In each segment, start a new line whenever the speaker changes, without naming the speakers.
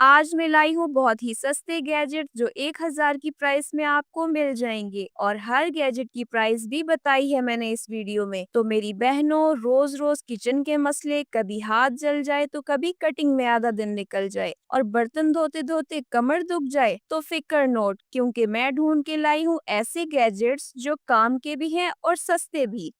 आज मैं लाई हूँ बहुत ही सस्ते गैजेट जो 1000 की प्राइस में आपको मिल जाएंगे और हर गैजेट की प्राइस भी बताई है मैंने इस वीडियो में। तो मेरी बहनों, रोज रोज किचन के मसले, कभी हाथ जल जाए तो कभी कटिंग में आधा दिन निकल जाए और बर्तन धोते धोते कमर दुख जाए तो फिक्र नोट, क्योंकि मैं ढूंढ के लाई हूँ ऐसे गैजेट्स जो काम के भी हैं और सस्ते भी।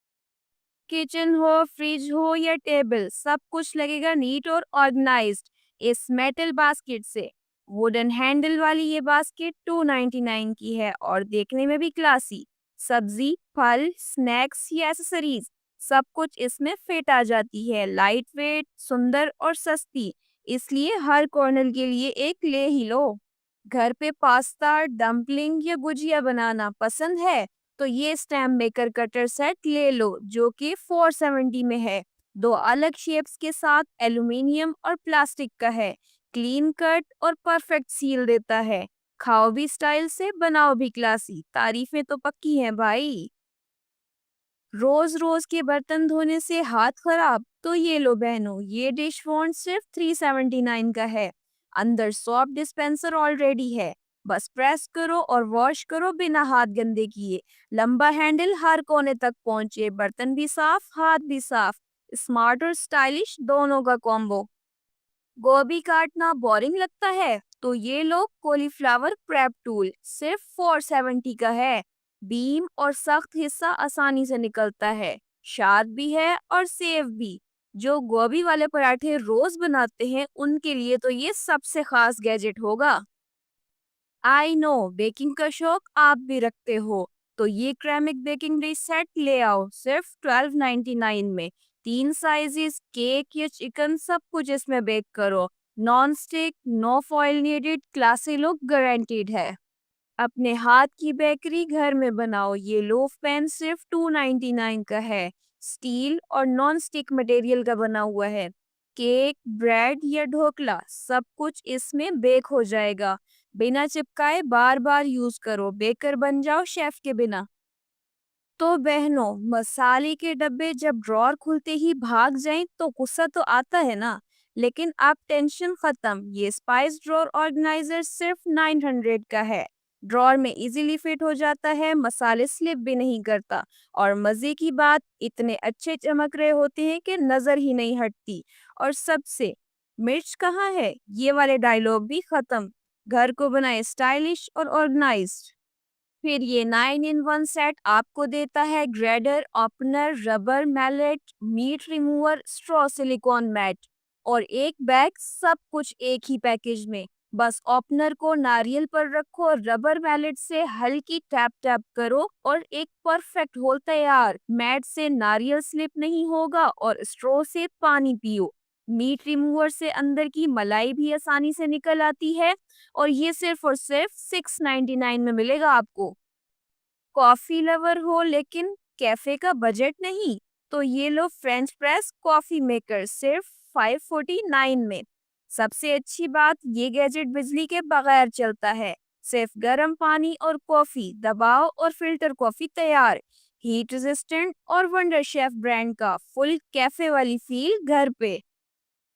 किचन हो, फ्रिज हो या टेबल, सब कुछ लगेगा नीट और ऑर्गेनाइज्ड इस मेटल बास्केट से। वुडन हैंडल वाली ये बास्केट 299 की है और देखने में भी क्लासी। सब्जी, फल, स्नैक्स या एसेसरीज, सब कुछ इसमें फिट आ जाती है। लाइट वेट, सुंदर और सस्ती, इसलिए हर कॉर्नर के लिए एक ले ही लो। घर पे पास्ता, डंपलिंग या गुजिया बनाना पसंद है तो ये स्टैम्प मेकर कटर सेट ले लो जो कि 470 में है। दो अलग शेप्स के साथ एल्यूमिनियम और प्लास्टिक का है। क्लीन कट और परफेक्ट सील देता है। खाओ भी स्टाइल से, बनाओ भी क्लासी, तारीफें तो पक्की हैं भाई। रोज रोज के बर्तन धोने से हाथ खराब तो ये लो बहनों, ये डिश वॉन्ड सिर्फ 379 का है। अंदर सॉप डिस्पेंसर ऑलरेडी है, बस प्रेस करो और वॉश करो बिना हाथ गंदे किए। लंबा हैंडल हर कोने तक पहुंचे, बर्तन भी साफ, हाथ भी साफ। स्मार्ट और स्टाइलिश दोनों का कॉम्बो। गोभी काटना बोरिंग लगता है तो ये लो कॉलीफ्लावर प्रेप टूल, सिर्फ 470 का है। बीम और सख्त हिस्सा आसानी से निकलता है, शार्प भी है और सेफ भी। जो गोभी वाले पराठे रोज बनाते हैं उनके लिए तो ये सबसे खास गैजेट होगा। आई नो बेकिंग का शौक आप भी रखते हो, तो ये क्रेमिक बेकिंग डिश सेट ले आओ सिर्फ 1299 में। तीन साइजेस, केक या चिकन, सब कुछ इसमें बेक करो। Non stick, no foil needed, classy look guaranteed है। अपने हाथ की बेकरी घर में बनाओ, ये लोफ पैन सिर्फ 299 का है। स्टील और नॉन स्टिक मटेरियल का बना हुआ है। केक, ब्रेड या ढोकला, सब कुछ इसमें बेक हो जाएगा। बिना चिपकाए बार बार यूज करो, बेकर बन जाओ शेफ के बिना। तो बहनों, मसाले के डब्बे जब ड्रॉर खुलते ही भाग जाएं तो गुस्सा तो आता है ना, लेकिन अब टेंशन खत्म। ये स्पाइस ड्रॉर ऑर्गेनाइजर सिर्फ 900 का है। ड्रॉर में इजीली फिट हो जाता है, मसाले स्लिप भी नहीं करता। और मजे की बात, इतने अच्छे चमक रहे होते हैं कि नजर ही नहीं हटती। और सबसे, मिर्च कहाँ है ये वाले डायलॉग भी खत्म। घर को बनाए स्टाइलिश और ऑर्गेनाइज्ड। फिर ये 9 इन 1 सेट आपको देता है grater, opener, rubber mallet, meat remover, straw, silicone mat और एक बैग, सब कुछ एक ही पैकेज में। बस ओपनर को नारियल पर रखो, रबर मैलेट से हल्की टैप टैप करो और एक परफेक्ट होल तैयार। मैट से नारियल स्लिप नहीं होगा और स्ट्रॉ से पानी पियो। मीट रिमूवर से अंदर की मलाई भी आसानी से निकल आती है और ये सिर्फ और सिर्फ 699 में मिलेगा आपको। कॉफी लवर हो लेकिन कैफे का बजट नहीं, तो ये लो फ्रेंच प्रेस कॉफी मेकर सिर्फ 549 में। सबसे अच्छी बात, ये गैजेट बिजली के बगैर चलता है। सिर्फ गर्म पानी और कॉफी दबाओ और फिल्टर कॉफी तैयार। हीट रेजिस्टेंट और वंडर शेफ ब्रांड का फुल कैफे वाली फील घर पे।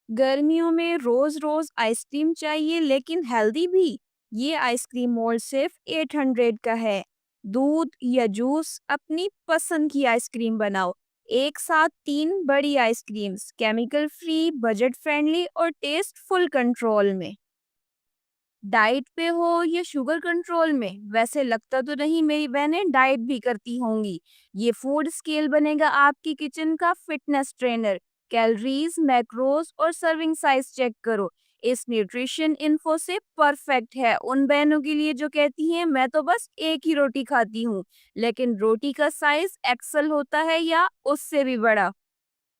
गर्मियों में रोज रोज आइसक्रीम चाहिए लेकिन हेल्दी भी, ये आइसक्रीम मोल्ड सिर्फ 800 का है। दूध या जूस, अपनी पसंद की आइसक्रीम बनाओ। एक साथ तीन बड़ी ice creams, chemical free, budget friendly और टेस्ट फुल कंट्रोल में। डाइट पे हो या शुगर कंट्रोल में, वैसे लगता तो नहीं मेरी बहनें डाइट भी करती होंगी। ये फूड स्केल बनेगा आपकी किचन का फिटनेस ट्रेनर। कैलोरीज, मैक्रोज और सर्विंग साइज चेक करो। इस न्यूट्रिशन इन्फो से परफेक्ट है उन बहनों के लिए जो कहती हैं मैं तो बस एक ही रोटी खाती हूँ, लेकिन रोटी का साइज एक्सल होता है या उससे भी बड़ा।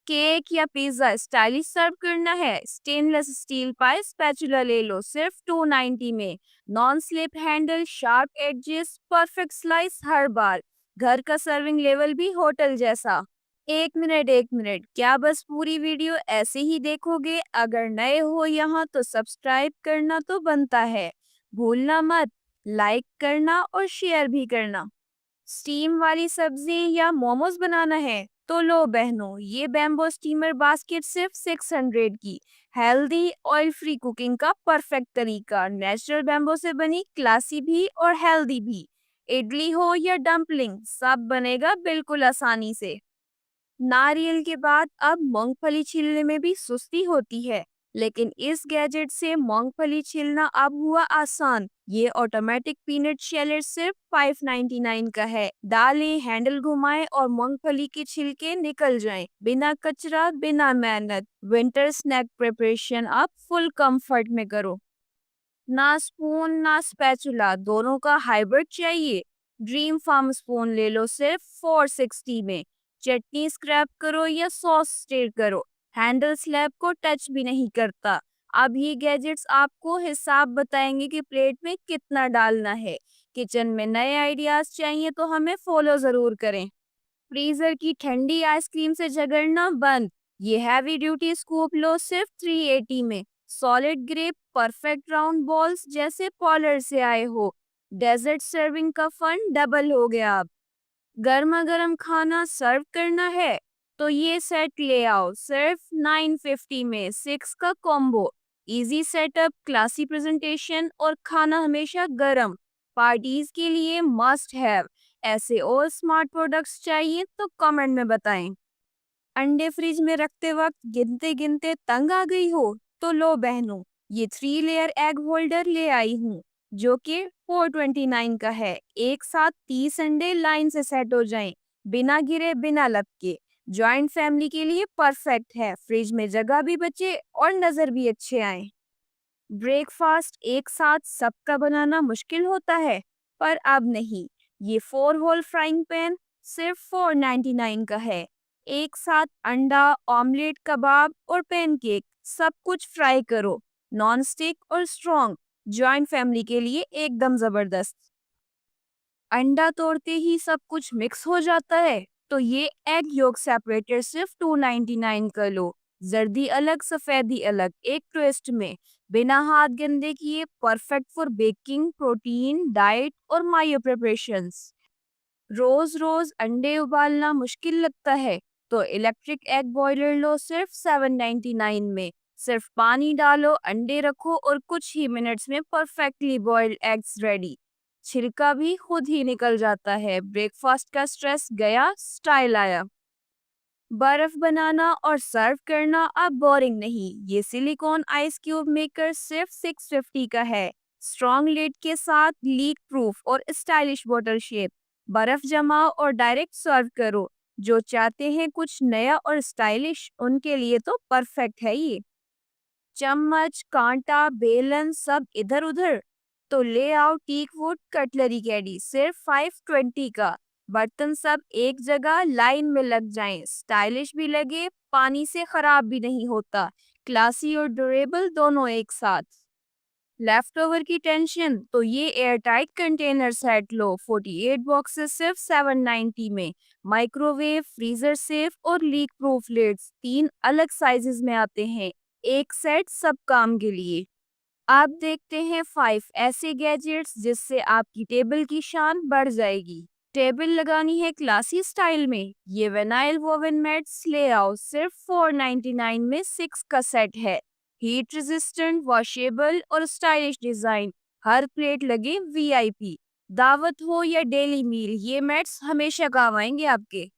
केक या पिज्जा स्टाइलिश सर्व करना है, स्टेनलेस स्टील पाई स्पैचुला ले लो सिर्फ 290 में। Non slip handle, sharp edges, perfect slice हर बार। घर का सर्विंग लेवल भी होटल जैसा। एक मिनट, क्या बस पूरी वीडियो ऐसे ही देखोगे? अगर नए हो यहाँ तो सब्सक्राइब करना तो बनता है, भूलना मत। लाइक करना और शेयर भी करना। स्टीम वाली सब्जी या मोमोज बनाना है तो लो बहनों, ये बैम्बो स्टीमर बास्केट सिर्फ 600 की, हेल्दी ऑयल फ्री कुकिंग का परफेक्ट तरीका, नेचुरल बैम्बो से बनी, क्लासी भी और हेल्दी भी। इडली हो या डंपलिंग, सब बनेगा बिल्कुल आसानी से। नारियल के बाद अब मूंगफली छीलने में भी सुस्ती होती है, लेकिन इस गैजेट से मूंगफली छीलना अब हुआ आसान। ये ऑटोमेटिक पीनट शेलर सिर्फ 599 का है। डालें, हैंडल घुमाएं और मूंगफली के छिलके निकल जाएं। बिना कचरा, बिना मेहनत। विंटर स्नैक प्रिपरेशन अब फुल कंफर्ट में करो। ना स्पून ना स्पैचुला, दोनों का हाइब्रिड चाहिए? ड्रीम फार्म स्पून ले लो सिर्फ 460 में। चटनी स्क्रैप करो या सॉस स्टिर करो, हैंडल स्लैब को टच भी नहीं करता। अब ये गैजेट्स आपको हिसाब बताएंगे कि प्लेट में कितना डालना है। किचन में नए आइडियाज चाहिए तो हमें फॉलो जरूर करें। फ्रीजर की ठंडी आइसक्रीम से झगड़ना बंद। ये हैवी ड्यूटी स्कूप लो सिर्फ 380 में। Solid grip perfect round balls जैसे पॉलर से आए हो। डेजर्ट सर्विंग का फन डबल हो गया अब। गर्मा गर्म खाना सर्व करना है तो ये सेट ले आओ सिर्फ 950 में। 6 का combo, easy setup, classy presentation और खाना हमेशा गर्म। पार्टीज के लिए मस्ट हैव। ऐसे और स्मार्ट प्रोडक्ट्स चाहिए तो कमेंट में बताएं। अंडे फ्रिज में रखते वक्त गिनते गिनते तंग आ गई हो तो लो बहनों, ये 3 लेयर एग होल्डर ले आई हूँ, जो कि 429 का है। एक साथ 30 अंडे लाइन से सेट हो जाएं, बिना गिरे बिना लपके। जॉइंट फैमिली के लिए परफेक्ट है, फ्रिज में जगह भी बचे और नजर भी अच्छे आए। ब्रेकफास्ट एक साथ सबका बनाना मुश्किल होता है, पर अब नहीं। ये 4 होल फ्राइंग पैन सिर्फ 499 का है। एक साथ अंडा, ऑमलेट, कबाब और पैनकेक सब कुछ फ्राई करो। नॉन स्टिक और स्ट्रॉन्ग, जॉइंट फैमिली के लिए एकदम जबरदस्त। अंडा तोड़ते ही सब कुछ मिक्स हो जाता है तो ये एग योक सेपरेटर सिर्फ 299 का लो। जर्दी अलग, सफेदी अलग, एक ट्विस्ट में। बिना हाथ गंदे किए, perfect for baking, protein, diet और मायो प्रिपरेशंस। रोज रोज अंडे उबालना मुश्किल लगता है तो इलेक्ट्रिक एग बॉयलर लो सिर्फ 799 में। सिर्फ पानी डालो, अंडे रखो और कुछ ही मिनट्स में परफेक्टली बॉइल्ड एग्स रेडी। छिलका भी खुद ही निकल जाता है। ब्रेकफास्ट का स्ट्रेस गया, स्टाइल आया। बर्फ बनाना और सर्व करना अब बोरिंग नहीं। ये सिलिकॉन आइस क्यूब मेकर सिर्फ 650 का है। स्ट्रॉन्ग लिड के साथ, लीक प्रूफ और स्टाइलिश बॉटल शेप। बर्फ जमाओ और डायरेक्ट सर्व करो। जो चाहते हैं कुछ नया और स्टाइलिश, उनके लिए तो परफेक्ट है ये। चम्मच, कांटा, बेलन सब इधर उधर तो ले आओ टीक वुड कटलरी कैडी सिर्फ 520 का। बर्तन सब एक जगह लाइन में लग जाएं, स्टाइलिश भी लगे, पानी से खराब भी नहीं होता। क्लासी और ड्यूरेबल दोनों एक साथ। लेफ्ट ओवर की टेंशन तो ये एयर टाइट कंटेनर सेट लो, 48 बॉक्सेस सिर्फ 790 में। माइक्रोवेव, फ्रीजर सेफ और लीक प्रूफ लिड्स 3 अलग साइजेस में आते हैं। एक सेट सब काम के लिए। आप देखते हैं 5 ऐसे गैजेट्स जिससे आपकी टेबल की शान बढ़ जाएगी। टेबल लगानी है क्लासी स्टाइल में, ये विनाइल वोवन मैट्स ले आओ सिर्फ 499 में। 6 का सेट है। हीट रेजिस्टेंट, वॉशेबल और स्टाइलिश डिजाइन। हर प्लेट लगे वीआईपी। दावत हो या डेली मील, ये मैट्स हमेशा काम आएंगे आपके।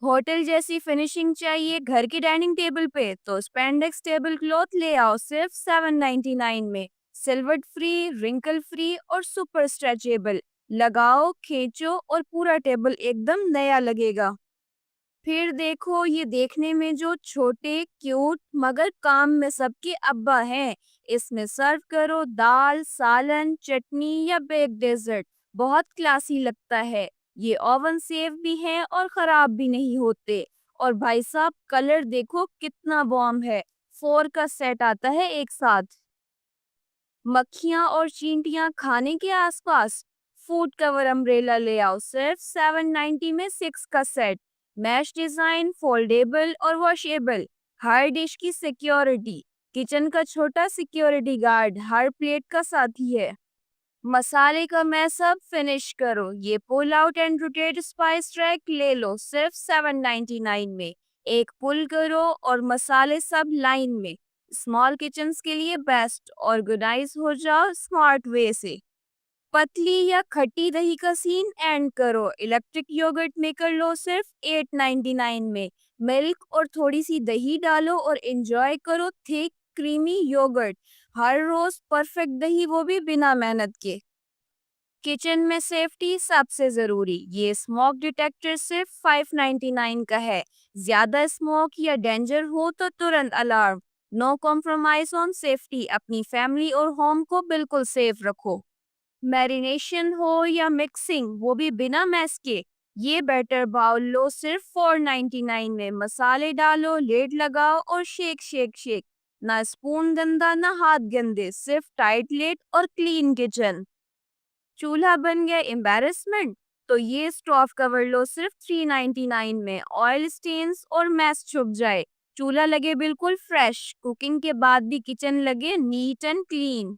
होटल जैसी फिनिशिंग चाहिए घर की डाइनिंग टेबल पे तो स्पेंडेक्स टेबल क्लॉथ ले आओ सिर्फ 799 में। सिल्वर फ्री, रिंकल फ्री और सुपर स्ट्रेचेबल। लगाओ, खींचो और पूरा टेबल एकदम नया लगेगा। फिर देखो ये देखने में जो छोटे, क्यूट मगर काम में सबके अब्बा हैं। इसमें सर्व करो दाल, सालन, चटनी या बेक डेजर्ट, बहुत क्लासी लगता है। ये ओवन सेफ भी है और खराब भी नहीं होते। और भाई साहब कलर देखो कितना बॉम्ब है। 4 का सेट आता है एक साथ। मक्खियाँ और चींटियाँ खाने के आसपास, फूड कवर अम्ब्रेला ले आओ सिर्फ 790 में। 6 का सेट। मैश डिजाइन, फोल्डेबल और वॉशेबल। हर डिश की सिक्योरिटी। किचन का छोटा सिक्योरिटी गार्ड हर प्लेट का साथी है। मसाले का मैशअप फिनिश करो। ये pull out and rotate spice rack ले लो सिर्फ 799 में। एक पुल करो और मसाले सब लाइन में। स्मॉल किचन्स के लिए बेस्ट, ऑर्गेनाइज हो जाओ स्मार्ट वे से। पतली या खट्टी दही का सीन एंड करो। इलेक्ट्रिक योगर्ट मेकर लो सिर्फ 899 में। मिल्क और थोड़ी सी दही डालो और एंजॉय करो थिक क्रीमी योगर्ट। हर रोज परफेक्ट दही, वो भी बिना मेहनत के। किचन में सेफ्टी सबसे जरूरी। ये स्मोक डिटेक्टर सिर्फ 599 का है। ज्यादा स्मोक या डेंजर हो तो तुरंत alarm. No compromise on safety. अपनी फैमिली और होम को बिल्कुल सेफ रखो। मैरिनेशन हो या मिक्सिंग, वो भी बिना मैस के। ये बैटर बाउल लो सिर्फ 499 में। मसाले डालो, लेड लगाओ और शेक शेक शेक। ना स्पून गंदा ना हाथ गंदे, सिर्फ टाइट लेड और क्लीन किचन। चूल्हा बन गया एम्बैरेसमेंट, तो ये स्टोव कवर लो सिर्फ 399 में। ऑयल स्टेन्स और मैस छुप जाए, चूल्हा लगे बिल्कुल फ्रेश। कुकिंग के बाद भी किचन लगे neat and clean.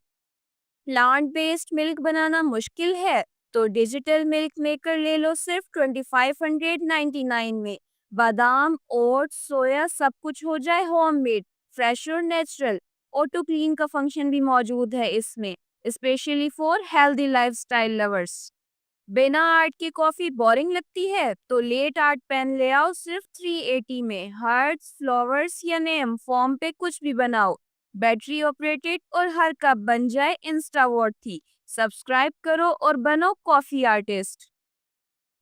Plant based milk बनाना मुश्किल है, तो डिजिटल मिल्क मेकर ले लो सिर्फ 2599 में। बादाम, ओट्स, सोया सब कुछ हो जाए होममेड, फ्रेश और नेचुरल। ऑटो क्लीन का फंक्शन भी मौजूद है इसमें, specially for healthy lifestyle lovers. बिना आर्ट की कॉफी बोरिंग लगती है, तो लेट आर्ट पेन ले आओ सिर्फ 380 में। हार्ट्स, फ्लावर्स या नेम फॉर्म पे कुछ भी बनाओ। बैटरी ऑपरेटेड और हर कप बन जाए इंस्टा वॉर्थी। सब्सक्राइब करो और बनो कॉफी आर्टिस्ट।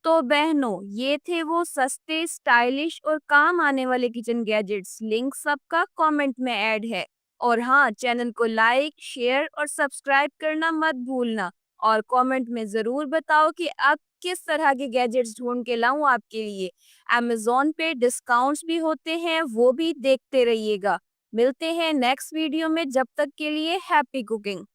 तो बहनों, ये थे वो सस्ते, स्टाइलिश और काम आने वाले किचन गैजेट्स। लिंक सबका कमेंट में ऐड है। और हाँ, चैनल को लाइक, शेयर और सब्सक्राइब करना मत भूलना। और कमेंट में जरूर बताओ कि अब किस तरह के गैजेट्स ढूंढ के लाऊं आपके लिए। Amazon पे डिस्काउंट्स भी होते हैं, वो भी देखते रहिएगा। मिलते हैं नेक्स्ट वीडियो में, जब तक के लिए हैप्पी कुकिंग।